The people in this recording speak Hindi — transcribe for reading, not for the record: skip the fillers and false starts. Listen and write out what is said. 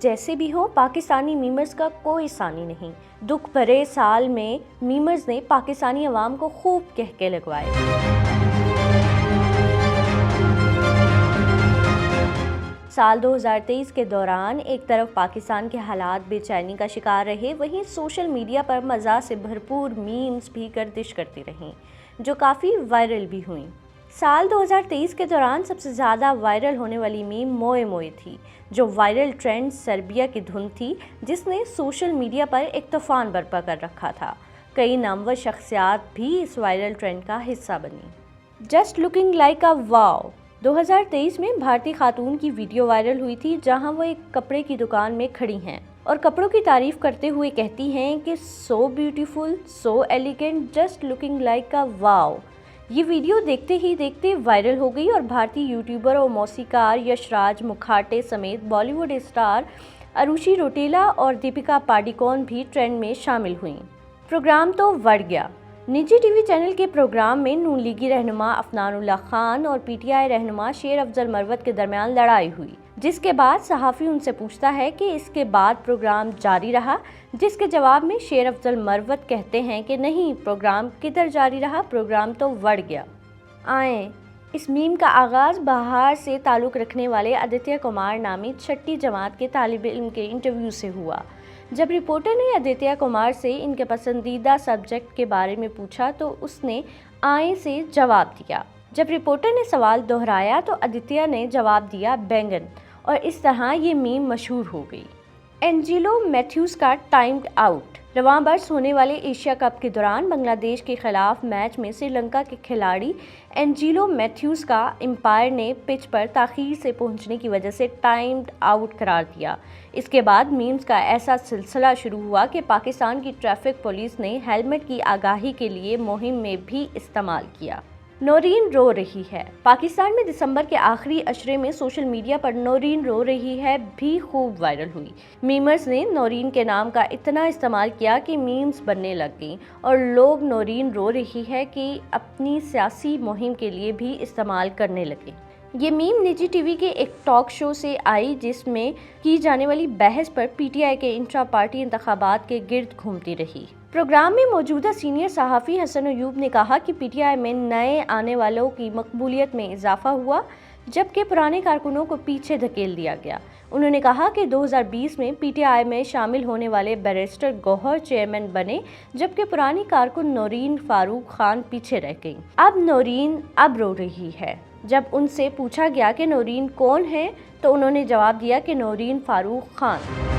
जैसे भी हो, पाकिस्तानी मीमर्स का कोई सानी नहीं। दुख भरे साल में मीमर्स ने पाकिस्तानी अवाम को खूब कहके लगवाए। साल 2023 के दौरान एक तरफ पाकिस्तान के हालात बेचैनी का शिकार रहे, वहीं सोशल मीडिया पर मज़ा से भरपूर मीम्स भी गर्दिश करती रहीं, जो काफ़ी वायरल भी हुई। साल 2023 के दौरान सबसे ज़्यादा वायरल होने वाली मीम मोए मोए थी, जो वायरल ट्रेंड सर्बिया की धुन थी, जिसने सोशल मीडिया पर एक तूफान बर्पा कर रखा था। कई नामवर शख्सियात भी इस वायरल ट्रेंड का हिस्सा बनी। जस्ट लुकिंग लाइक अ वाव 2023 में भारतीय खातून की वीडियो वायरल हुई थी, जहां वो एक कपड़े की दुकान में खड़ी हैं और कपड़ों की तारीफ करते हुए कहती हैं कि so beautiful, so elegant, just looking like a wow. ये वीडियो देखते ही देखते वायरल हो गई और भारतीय यूट्यूबर और मौसीकार यशराज मुखाटे समेत बॉलीवुड स्टार अरुषि रौटेला और दीपिका पादुकोण भी ट्रेंड में शामिल हुईं। प्रोग्राम तो बढ़ गया। निजी टीवी चैनल के प्रोग्राम में नून लीगी रहनुमा अफनानुल्लाह खान और पीटीआई रहनुमा शेर अफजल मरवत के दरमियान लड़ाई हुई, जिसके बाद सहाफ़ी उनसे पूछता है कि इसके बाद प्रोग्राम जारी रहा, जिसके जवाब में शेर अफजल मरवत कहते हैं कि नहीं, प्रोग्राम किधर जारी रहा, प्रोग्राम तो बढ़ गया। आए इस मीम का आगाज़ बाहर से ताल्लुक़ रखने वाले आदित्य कुमार नामी छठी जमात के तालिब इल्म के इंटरव्यू से हुआ। जब रिपोर्टर ने आदित्य कुमार से इनके पसंदीदा सब्जेक्ट के बारे में पूछा तो उसने आए से जवाब दिया। जब रिपोर्टर ने सवाल दोहराया तो आदित्य ने जवाब दिया बैंगन, और इस तरह ये मीम मशहूर हो गई। एंजिलो मैथ्यूज़ का टाइम्ड आउट। रवां बरस होने वाले एशिया कप के दौरान बांग्लादेश के खिलाफ मैच में श्रीलंका के खिलाड़ी एंजिलो मैथ्यूज़ का अंपायर ने पिच पर ताख़ीर से पहुंचने की वजह से टाइम्ड आउट करार दिया। इसके बाद मीम्स का ऐसा सिलसिला शुरू हुआ कि पाकिस्तान की ट्रैफिक पुलिस ने हेलमेट की आगाही के लिए मुहिम में भी इस्तेमाल किया। नौरीन रो रही है। पाकिस्तान में दिसंबर के आखिरी अशरे में सोशल मीडिया पर नौरीन रो रही है भी खूब वायरल हुई। मीमर्स ने नौरीन के नाम का इतना इस्तेमाल किया कि मीम्स बनने लग गईं और लोग नौरीन रो रही है कि अपनी सियासी मुहिम के लिए भी इस्तेमाल करने लगे। ये मीम निजी टीवी के एक टॉक शो से आई, जिसमें की जाने वाली बहस पर पीटीआई के इंट्रा पार्टी इंतखाबात के गिर्द घूमती रही। प्रोग्राम में मौजूदा सीनियर सहाफ़ी हसन अयूब ने कहा कि पीटीआई में नए आने वालों की मकबूलियत में इजाफा हुआ, जबकि पुराने कारकुनों को पीछे धकेल दिया गया। उन्होंने कहा कि 2020 में पीटीआई में शामिल होने वाले बैरिस्टर गौहर चेयरमैन बने, जबकि पुरानी कारकुन नौरीन फारूक खान पीछे रह गईं। अब नौरीन अब रो रही है। जब उनसे पूछा गया कि नौरीन कौन है तो उन्होंने जवाब दिया कि नौरीन फारूक खान।